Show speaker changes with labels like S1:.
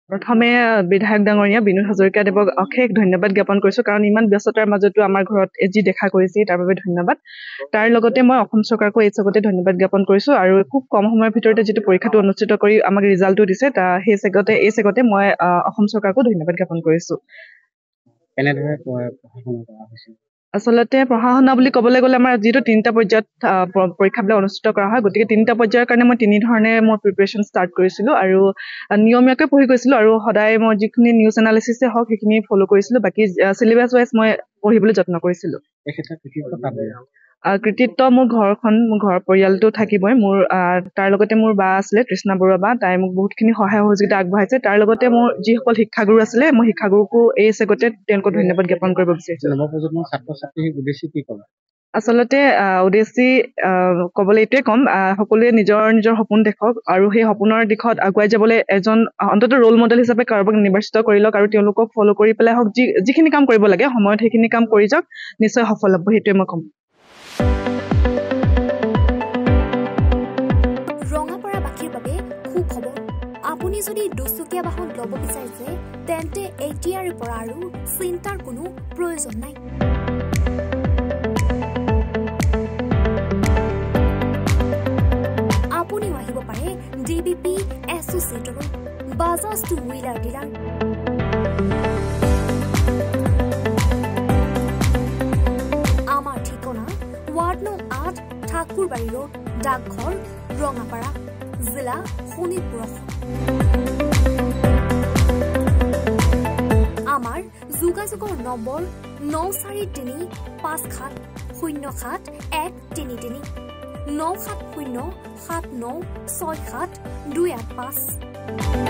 S1: প্ৰথমে বিধায়ক ডাঙৰীয়া বিনোদ হাজৰিকা দেৱক অশেষ ধন্যবাদ জ্ঞাপন কৰিছোঁ, কাৰণ ইমান ব্যস্ততাৰ মাজতো আমাৰ ঘৰত যি দেখা কৰিছে তাৰ বাবে ধন্যবাদ। তাৰ লগতে মই অসম চৰকাৰকো এই চগতে ধন্যবাদ জ্ঞাপন কৰিছোঁ, আৰু খুব কম সময়ৰ ভিতৰতে যিটো পৰীক্ষাটো অনুষ্ঠিত কৰি আমাক ৰিজাল্টটো দিছে, এই চেগতে মই অসম চৰকাৰকো ধন্যবাদ জ্ঞাপন কৰিছোঁ।
S2: কেনেদৰে পঢ়া-শুনা কৰা হৈছে?
S1: আচলতে পঢ়া শুনা বুলি ক'বলৈ গ'লে আমাৰ যিটো 3টা পৰ্যায়ত পৰীক্ষাবিলাক অনুষ্ঠিত কৰা হয়, গতিকে 3টা পৰ্যায়ৰ কাৰণে মই 3 ধৰণে মই প্ৰিপেৰেশ্যন ষ্টাৰ্ট কৰিছিলোঁ, আৰু নিয়মীয়াকৈ পঢ়ি গৈছিলোঁ, আৰু সদায় মই যিখিনি নিউজ এনালিচিছে হওক সেইখিনি ফ'ল' কৰিছিলোঁ। বাকী চিলেবাছ ৱাইজ মই পঢ়িবলৈ যত্ন কৰিছিলোঁ। কৃতিত্ব মোৰ ঘৰৰ পৰিয়ালটো থাকিবই। মোৰ তাৰ লগতে মোৰ বা আছিলে তৃষ্ণা বৰুৱা বা, তাই মোক বহুতখিনি সহায় সহযোগিতা আগবঢ়াইছে। তাৰ লগতে মোৰ যিসকল শিক্ষাগুৰু আছিলে, মই শিক্ষাগুৰুকো এই চেগতে তেওঁলোকক ধন্যবাদ জ্ঞাপন কৰিব বিচাৰিছোঁ।
S2: নৱপ্ৰজন্মৰ ছাত্ৰ-ছাত্ৰীক উদ্দেশ্যি কি ক'ব?
S1: আচলতে উদ্দেশ্যি ক'বলৈ এইটোৱে ক'ম, সকলোৱে নিজৰ নিজৰ সপোন দেখক, আৰু সেই সপোনৰ দিশত আগুৱাই যাবলৈ এজন অন্ততঃ ৰোল মডেল হিচাপে কাৰোবাক নিৰ্বাচিত কৰি লওক, আৰু তেওঁলোকক ফ'ল' কৰি পেলাই হওক, যিখিনি কাম কৰিব লাগে সময়ত সেইখিনি কাম কৰি যাওক, নিশ্চয় সফল হ'ব, সেইটোৱে মই ক'ম।
S3: ৰঙাপাৰাবাসীৰ বাবে সুখবৰ। আপুনি যদি দুচকীয়া বাহন ল'ব বিচাৰিছে, তেন্তে এতিয়াৰে পৰা আৰু চিন্তাৰ কোনো প্ৰয়োজন নাই। আপুনিও আহিব পাৰে DBP এছ'চিয়েটৰ বাজাজ টু হুইলাৰ ডিলাৰ। আমাৰ ঠিকনা ৱাৰ্ড নং 8 ঠাকুৰবাৰী ৰোড, ডাকঘৰ, ৰঙাপাৰা, জিলা শোণিতপুৰ। আমাৰ যোগাযোগৰ নম্বৰ 9435707133 9707967285285।